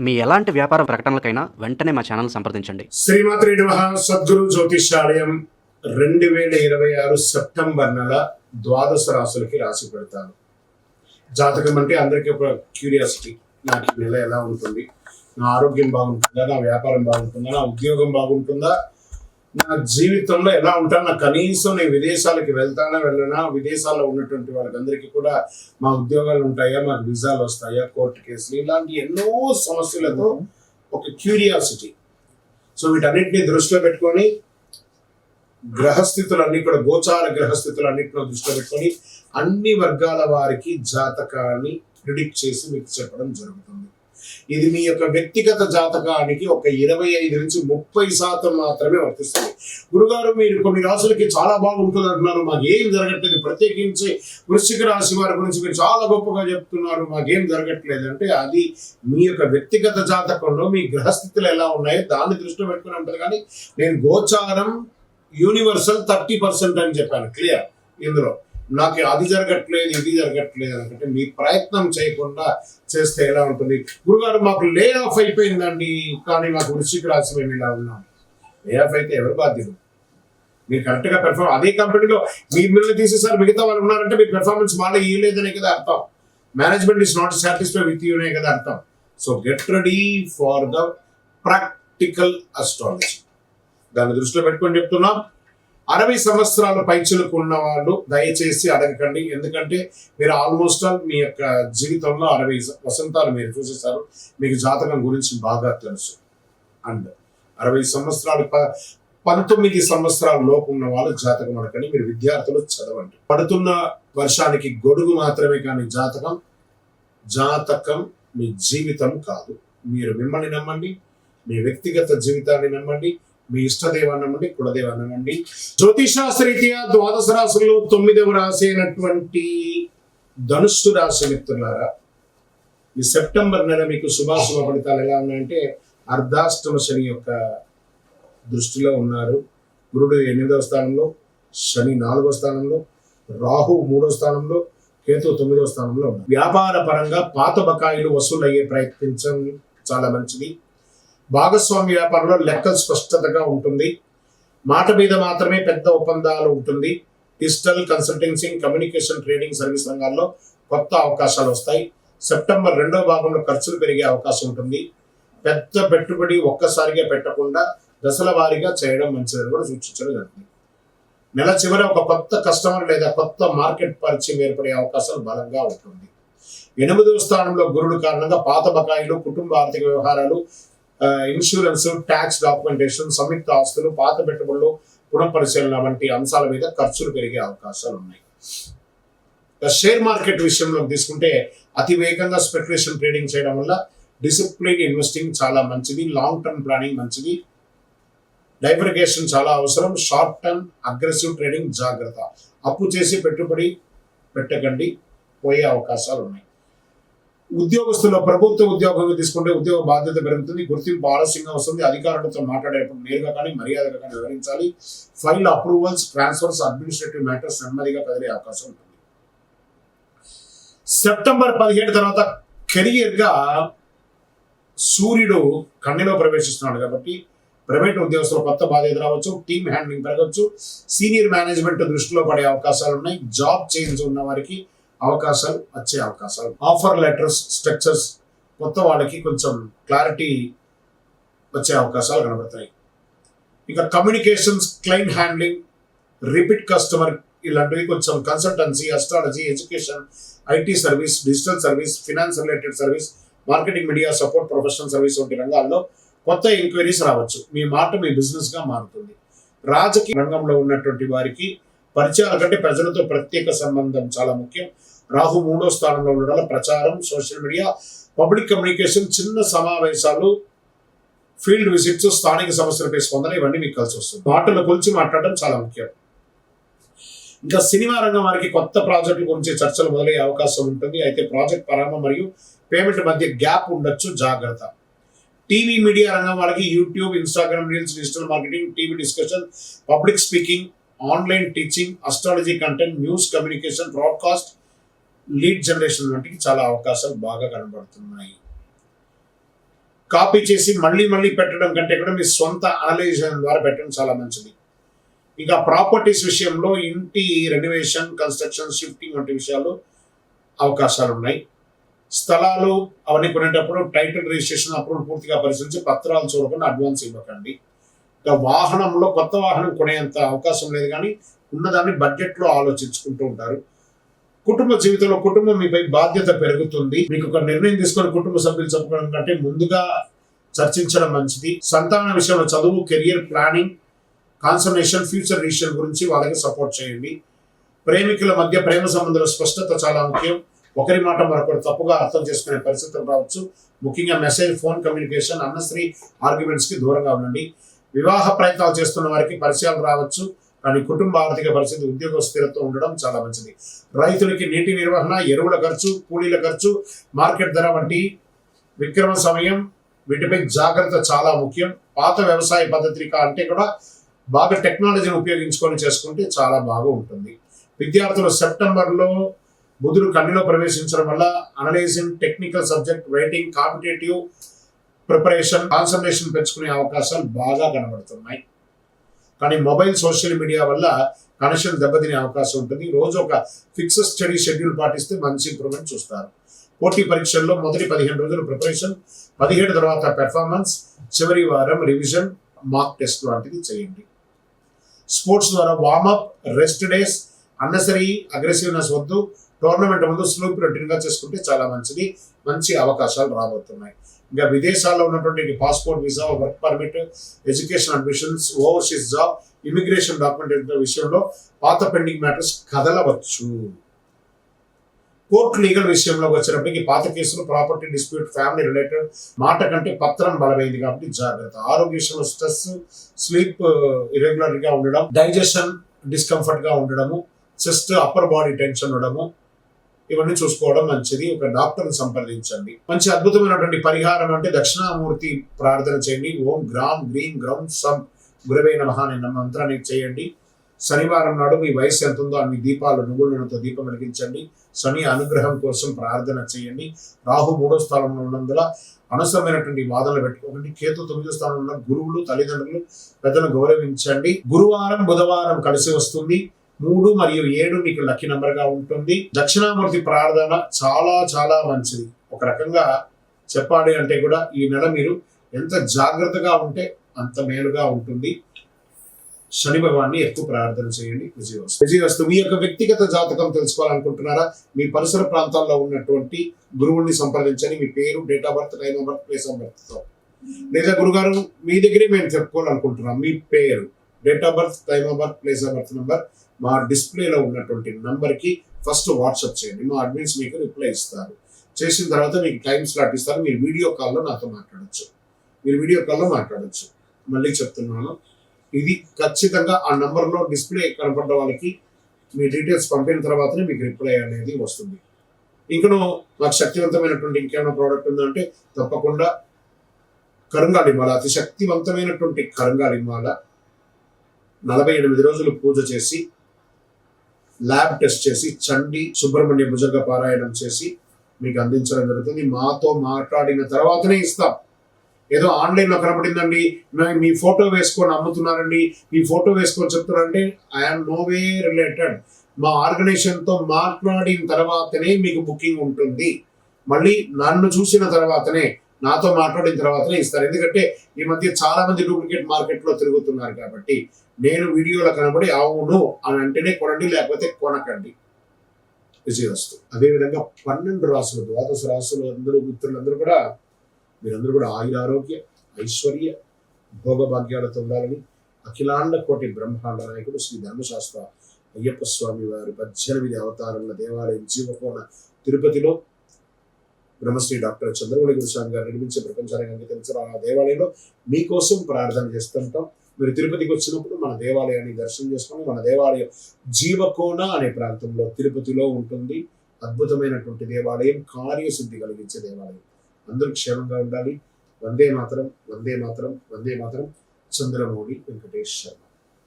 మీ ఎలాంటి వ్యాపార ప్రకటనలకైనా వెంటనే మా ఛానల్ సంప్రదించండి. శ్రీమాత్రి నమః. సద్గురు జ్యోతిష్యాలయం 2026 సెప్టెంబర్ నెల ద్వాదశ రాశులకి రాసి పెడతాను. జాతకం అంటే అందరికీ ఒక క్యూరియాసిటీ. నాకు ఈ నెల ఎలా ఉంటుంది, నా ఆరోగ్యం బాగుంటుందా, నా వ్యాపారం బాగుంటుందా, నా ఉద్యోగం బాగుంటుందా, నా జీవితంలో ఎలా ఉంటాను, నా కనీసం నేను విదేశాలకి వెళ్తానా వెళ్ళనా, విదేశాల్లో ఉన్నటువంటి వాళ్ళకందరికీ కూడా మా ఉద్యోగాలు ఉంటాయా, మాకు వీసాలు వస్తాయా, కోర్టు కేసులు, ఇలాంటి ఎన్నో సమస్యలతో ఒక క్యూరియాసిటీ. సో వీటన్నిటిని దృష్టిలో పెట్టుకొని గ్రహస్థితులన్నీ కూడా గోచార గ్రహస్థితులన్నింటిలో దృష్టిలో పెట్టుకొని అన్ని వర్గాల వారికి జాతకాన్ని ప్రిడిక్ట్ చేసి మీకు చెప్పడం జరుగుతుంది. ఇది మీ యొక్క వ్యక్తిగత జాతకానికి ఒక 25 నుంచి 30% మాత్రమే వర్తిస్తుంది. గురుగారు, మీరు కొన్ని రాశులకి చాలా బాగుంటుంది అంటున్నారు, మాకేం జరగట్లేదు, ప్రత్యేకించి వృశ్చిక రాశి వారి గురించి మీరు చాలా గొప్పగా చెప్తున్నారు, మాకేం జరగట్లేదు అంటే అది మీ యొక్క వ్యక్తిగత జాతకంలో మీ గ్రహస్థితులు ఎలా ఉన్నాయో దాన్ని దృష్టిలో పెట్టుకుని ఉంటుంది. కానీ నేను గోచారం యూనివర్సల్ 30% అని చెప్పాను, క్లియర్. ఇందులో నాకు అది జరగట్లేదు ఇది జరగట్లేదు అనుకుంటే మీ ప్రయత్నం చేయకుండా చేస్తే ఎలా ఉంటుంది? గురుగారు, మాకు లే ఆఫ్ అయిపోయిందండి, కానీ మాకు వృశ్చిక రాశి మేము ఇలా ఉన్నాం. లే ఆఫ్ అయితే ఎవరు బాధ్యులు? మీరు కరెక్ట్గా అదే కంపెనీలో మిమ్మల్ని తీసేసారు, మిగతా వాళ్ళు ఉన్నారంటే మీ పెర్ఫార్మెన్స్ వాళ్ళే ఇవ్వలేదనే కదా అర్థం. Management is not satisfied with యూనే కదా అర్థం. So get ready for the practical astrology. దాన్ని దృష్టిలో పెట్టుకొని చెప్తున్నాం. 60 సంవత్సరాల పైచులకు ఉన్న వాళ్ళు దయచేసి అడగకండి, ఎందుకంటే మీరు ఆల్మోస్ట్ ఆల్ మీ యొక్క జీవితంలో 60 వసంతాలు మీరు చూసేశారు, మీకు జాతకం గురించి బాగా తెలుసు. అండ్ 60 సంవత్సరాలు 19 సంవత్సరాల లోపు ఉన్న వాళ్ళు జాతకం అడగండి. మీరు విద్యార్థులు చదవండి. పడుతున్న వర్షానికి గొడుగు మాత్రమే, కానీ జాతకం మీ జీవితం కాదు. మీరు మిమ్మల్ని నమ్మండి, మీ వ్యక్తిగత జీవితాన్ని నమ్మండి, మీ ఇష్టదేవాన్ని నమ్మండి, కులదేవాన్ని నమ్మండి. జ్యోతిషాస్త్రరీత్యా ద్వాదశ రాశుల్లో 9వ రాశి అయినటువంటి ధనుస్సు రాశి మిత్రులారా, ఈ సెప్టెంబర్ నెల మీకు శుభాశుభ ఫలితాలు ఎలా ఉన్నాయంటే, అర్ధాష్టమ శని యొక్క దృష్టిలో ఉన్నారు. గురుడు 8వ స్థానంలో, శని 4వ స్థానంలో, రాహు 3వ స్థానంలో, కేతు 9వ స్థానంలో ఉన్నారు. వ్యాపార పరంగా పాత బకాయిలు వసూలయ్యే ప్రయత్నించడం చాలా మంచిది. భాగస్వామి వ్యాపారంలో లెక్కలు స్పష్టతగా ఉంటుంది. మాట మీద మాత్రమే పెద్ద ఒప్పందాలు ఉంటుంది. Digital consultancy, communication, trading, service రంగాల్లో కొత్త అవకాశాలు వస్తాయి. సెప్టెంబర్ 2వ భాగంలో ఖర్చులు పెరిగే అవకాశం ఉంటుంది. పెద్ద పెట్టుబడి ఒక్కసారిగా పెట్టకుండా దశల వారీగా చేయడం మంచిదని కూడా సూచించడం జరుగుతుంది. నెల చివర ఒక కొత్త కస్టమర్ లేదా కొత్త మార్కెట్ పరిచయం ఏర్పడే అవకాశాలు బలంగా ఉంటుంది. 8వ స్థానంలో గురుడు కారణంగా పాత బకాయిలు, కుటుంబ ఆర్థిక వ్యవహారాలు, ఇన్సూరెన్స్, ట్యాక్స్ డాక్యుమెంటేషన్, సంయుక్త ఆస్తులు, పాత పెట్టుబడులు, పునఃపరిశీలన వంటి అంశాల మీద ఖర్చులు పెరిగే అవకాశాలు ఉన్నాయి. షేర్ మార్కెట్ విషయంలో తీసుకుంటే అతి వేగంగా స్పెక్యులేషన్ ట్రేడింగ్ చేయడం వల్ల డిసిప్లిన్ ఇన్వెస్టింగ్ చాలా మంచిది. లాంగ్ టర్మ్ ప్లానింగ్ మంచిది. డైవర్గేషన్ చాలా అవసరం. షార్ట్ టర్మ్ అగ్రెసివ్ ట్రేడింగ్ జాగ్రత్త. అప్పు చేసి పెట్టుబడి పెట్టకండి, పోయే అవకాశాలు ఉన్నాయి. ఉద్యోగస్తుల్లో ప్రభుత్వ ఉద్యోగంగా తీసుకుంటే ఉద్యోగ బాధ్యత పెరుగుతుంది. గుర్తింపు ఆలస్యంగా వస్తుంది. అధికారులతో మాట్లాడేటప్పుడు నేరుగా కానీ మర్యాదగా కానీ వివరించాలి. File approvals, transfers, administrative matters నెమ్మదిగా కదిలే అవకాశం ఉంటుంది. సెప్టెంబర్ 17 తర్వాత కెరియర్గా సూర్యుడు కన్యలో ప్రవేశిస్తున్నాడు కాబట్టి ప్రైవేట్ ఉద్యోగస్తులు కొత్త బాధ్యత రావచ్చు. టీమ్ హ్యాండ్లింగ్ పెరగచ్చు. సీనియర్ మేనేజ్మెంట్ దృష్టిలో పడే అవకాశాలు ఉన్నాయి. జాబ్ చేంజ్ ఉన్న వారికి అవకాశాలు వచ్చే అవకాశాలు. ఆఫర్ లెటర్స్, స్ట్రక్చర్స్, కొత్త వాళ్ళకి కొంచెం క్లారిటీ వచ్చే అవకాశాలు కనబడతాయి. ఇక communications, client handling, repeat customer ఇలాంటివి కొంచెం consultancy, astrology, education, IT service, digital service, finance related service, marketing, media support, professional service వంటి రంగాల్లో కొత్త ఎంక్వైరీస్ రావచ్చు. మీ మాట మీ బిజినెస్గా మారుతుంది. రాజకీయ రంగంలో ఉన్నటువంటి వారికి పరిచయాల కంటే ప్రజలతో ప్రత్యేక సంబంధం చాలా ముఖ్యం. రాహు 3వ స్థానంలో ఉండడం ప్రచారం, సోషల్ మీడియా, పబ్లిక్ కమ్యూనికేషన్, చిన్న సమావేశాలు, ఫీల్డ్ విజిట్స్, స్థానిక సమస్యలపై స్పందన ఇవన్నీ మీకు కలిసి వస్తుంది. మాటలు కొలిచి మాట్లాడడం చాలా ముఖ్యం. ఇంకా సినిమా రంగం వారికి కొత్త ప్రాజెక్టుల గురించి చర్చలు మొదలయ్యే అవకాశం ఉంటుంది. అయితే ప్రాజెక్ట్ ప్రారంభం మరియు పేమెంట్ మధ్య గ్యాప్ ఉండొచ్చు, జాగ్రత్త. టీవీ మీడియా రంగం వాళ్ళకి YouTube, Instagram reels, digital marketing, TV discussion, public speaking, online teaching, astrology content, news communication, broadcast, lead generation వంటికి చాలా అవకాశాలు బాగా కనబడుతున్నాయి. కాపీ చేసి మళ్ళీ మళ్ళీ పెట్టడం కంటే కూడా మీ సొంత అనలైజేషన్ ద్వారా పెట్టడం చాలా మంచిది. ఇక ప్రాపర్టీస్ విషయంలో ఇంటి రెనోవేషన్, కన్స్ట్రక్షన్, షిఫ్టింగ్ వంటి విషయాలు అవకాశాలు ఉన్నాయి. స్థలాలు అవన్నీ కొనేటప్పుడు టైటిల్ రిజిస్ట్రేషన్ అప్రూవల్ పూర్తిగా పరిశీలించి పత్రాలు చూడకుండా అడ్వాన్స్ ఇవ్వకండి. ఇక వాహనంలో కొత్త వాహనం కొనేంత అవకాశం లేదు, కానీ ఉన్నదాన్ని బడ్జెట్లో ఆలోచించుకుంటూ ఉంటారు. కుటుంబ జీవితంలో కుటుంబం మీపై బాధ్యత పెరుగుతుంది. మీకు ఒక నిర్ణయం తీసుకొని కుటుంబ సభ్యులు చెప్పుకోవడం కంటే ముందుగా చర్చించడం మంచిది. సంతాన విషయంలో చదువు, career planning, concentration, future decision గురించి వాళ్ళకి సపోర్ట్ చేయండి. ప్రేమికుల మధ్య ప్రేమ సంబంధాల స్పష్టత చాలా ముఖ్యం. ఒకరి మాట మరొకరు తప్పుగా అర్థం చేసుకునే పరిస్థితులు రావచ్చు. ముఖ్యంగా message, phone communication, unnecessary arguments కి దూరంగా ఉండండి. వివాహ ప్రయత్నాలు చేస్తున్న వారికి పరిచయాలు రావచ్చు, కానీ కుటుంబ ఆర్థిక పరిస్థితి, ఉద్యోగ స్థిరత్వం ఉండడం చాలా మంచిది. రైతులకి నీటి నిర్వహణ, ఎరువుల ఖర్చు, కూలీల ఖర్చు, మార్కెట్ ధర వంటి విక్రమ సమయం వీటిపై జాగ్రత్త చాలా ముఖ్యం. పాత వ్యవసాయ పద్ధతి అంటే కూడా బాగా టెక్నాలజీని ఉపయోగించుకొని చేసుకుంటే చాలా బాగా ఉంటుంది. విద్యార్థులు సెప్టెంబర్లో బుధుడు కన్నులో ప్రవేశించడం వల్ల analysing, technical subject, writing, competitive preparation, concentration పెంచుకునే అవకాశాలు బాగా కనబడుతున్నాయి. కానీ మొబైల్, సోషల్ మీడియా వల్ల కనెక్షన్ దెబ్బతినే అవకాశం ఉంటుంది. రోజు ఒక ఫిక్స్డ్ స్టడీ షెడ్యూల్ పాటిస్తే మంచి ఇంప్రూవ్మెంట్ చూస్తారు. పోటీ పరీక్షల్లో మొదటి 15 రోజులు ప్రిపరేషన్, 17 తర్వాత పెర్ఫార్మెన్స్, చివరి వారం రివిజన్, మాక్ టెస్ట్ లాంటిది చేయండి. స్పోర్ట్స్ ద్వారా warmup, rest days, unnecessary aggressiveness వద్దు. టోర్నమెంట్ ముందు స్లూప్ రొటీన్గా చేసుకుంటే చాలా మంచిది. మంచి అవకాశాలు రాబోతున్నాయి. ఇంకా విదేశాల్లో ఉన్నటువంటి passport, visa, work permit, education admissions, overseas job, immigration document విషయంలో పాత పెండింగ్ మ్యాటర్స్ కదలవచ్చు. కోర్టు లీగల్ విషయంలో వచ్చినప్పటికీ పాత కేసులు, ప్రాపర్టీ డిస్ప్యూట్, ఫ్యామిలీ రిలేటెడ్ మాట కంటే పత్రం బలమైంది కాబట్టి జాగ్రత్త. ఆరోగ్య విషయంలో స్ట్రెస్, స్లీప్ ఇర్రెగ్యులర్ గా ఉండడం, డైజెషన్ డిస్కంఫర్ట్ గా ఉండడము, చెస్ట్, అప్పర్ బాడీ టెన్షన్ ఉండడము, ఇవన్నీ చూసుకోవడం మంచిది. ఒక డాక్టర్ని సంప్రదించండి. మంచి అద్భుతమైనటువంటి పరిహారం అంటే దక్షిణామూర్తి ప్రార్థన చేయండి. ఓం గ్రామ్ గ్రీం గ్రౌం సం గురవే నమః అనే మంత్రాన్ని చేయండి. శనివారం నాడు మీ వయసు ఎంత ఉందో అన్ని దీపాలు, నువ్వుల నూనెతో దీపం వెలిగించండి. శని అనుగ్రహం కోసం ప్రార్థన చేయండి. రాహు 3వ స్థానంలో ఉన్నందున అనవసరమైనటువంటి వాదనలు పెట్టుకోకండి. కేతు 9వ స్థానంలో ఉన్న గురువులు, తల్లిదండ్రులు, పెద్దలను గౌరవించండి. గురువారం, బుధవారం కలిసి వస్తుంది. 3 మరియు 7 మీకు లక్కీ నంబర్ గా ఉంటుంది. దక్షిణామూర్తి ప్రార్థన చాలా చాలా మంచిది. ఒక రకంగా చెప్పాలి అంటే కూడా ఈ నెల మీరు ఎంత జాగ్రత్తగా ఉంటే అంత మేలుగా ఉంటుంది. శని భగవాన్ని ఎక్కువ ప్రార్థన చేయండి. విజయవస్తు. మీ యొక్క వ్యక్తిగత జాతకం తెలుసుకోవాలనుకుంటున్నారా? మీ పరిసర ప్రాంతాల్లో ఉన్నటువంటి గురువుని సంప్రదించండి. మీ పేరు, date of birth, time of birth, place of birth తో, లేదా గురుగారు మీ దగ్గరే మేము చెప్పుకోవాలనుకుంటున్నాం, మీ పేరు, date of birth, time of birth, place of birth number మా డిస్ప్లేలో ఉన్నటువంటి నంబర్కి ఫస్ట్ వాట్సాప్ చేయండి. మా అడ్మిన్స్ మీకు రిప్లై ఇస్తారు. చేసిన తర్వాత మీకు టైం స్లాట్ ఇస్తారు. మీరు వీడియో కాల్లో నాతో మాట్లాడచ్చు. మళ్ళీ చెప్తున్నాను, ఇది ఖచ్చితంగా ఆ నంబర్లో డిస్ప్లే కనపడ్డ వాళ్ళకి మీ డీటెయిల్స్ పంపిన తర్వాతనే మీకు రిప్లై అనేది వస్తుంది. ఇంకను నాకు శక్తివంతమైనటువంటి ఇంకేమైనా ప్రోడక్ట్ ఉందంటే తప్పకుండా కరుంగాలిమాల, అతి శక్తివంతమైనటువంటి కరుంగాలిమాల 48 రోజులు పూజ చేసి, ల్యాబ్ టెస్ట్ చేసి, చండి సుబ్రహ్మణ్య భుజంగ పారాయణం చేసి మీకు అందించడం జరుగుతుంది. మాతో మాట్లాడిన తర్వాతనే ఇస్తాం. ఏదో ఆన్లైన్లో కనపడిందండి, మీ ఫోటో వేసుకొని అమ్ముతున్నారండి, మీ ఫోటో వేసుకొని చెప్తున్నారంటే ఐఎమ్ నో వే రిలేటెడ్. మా ఆర్గనైజేషన్తో మాట్లాడిన తర్వాతనే మీకు బుకింగ్ ఉంటుంది. మళ్ళీ నన్ను చూసిన తర్వాతనే, నాతో మాట్లాడిన తర్వాతనే ఇస్తారు. ఎందుకంటే ఈ మధ్య చాలా మంది డూప్లికేట్ మార్కెట్లో తిరుగుతున్నారు కాబట్టి నేను వీడియోలో కనబడి అవును అని అంటేనే కొనండి, లేకపోతే కొనకండి. విజయవస్తు. అదేవిధంగా 12 రాసులు, ద్వాదశ రాసులు అందరూ మిత్రులందరూ కూడా మీరందరూ కూడా ఆయురారోగ్య, ఐశ్వర్య, భోగభాగ్యాలతో ఉండాలని అఖిలాండ కోటి బ్రహ్మాండ నాయకుడు శ్రీ ధర్మశాస్త్ర అయ్యప్ప స్వామి వారి 18 అవతారముల దేవాలయం జీవకోన తిరుపతిలో బ్రహ్మశ్రీ డాక్టర్ చంద్రమౌళి గురుస్వామి గారు నిర్మించే ప్రపంచానికి అంకితం ఆ దేవాలయంలో మీకోసం ప్రార్థన చేస్తుంటాం. మీరు తిరుపతికి వచ్చినప్పుడు మన దేవాలయాన్ని దర్శనం చేసుకొని, మన దేవాలయం జీవకోన అనే ప్రాంతంలో తిరుపతిలో ఉంటుంది. అద్భుతమైనటువంటి దేవాలయం, కార్యసిద్ధి కలిగించే దేవాలయం. అందరూ క్షేమంగా ఉండాలి. వందే మాతరం, వందే మాతరం, వందే మాతరం. చంద్రమౌళి వెంకటేష్ శర్మ.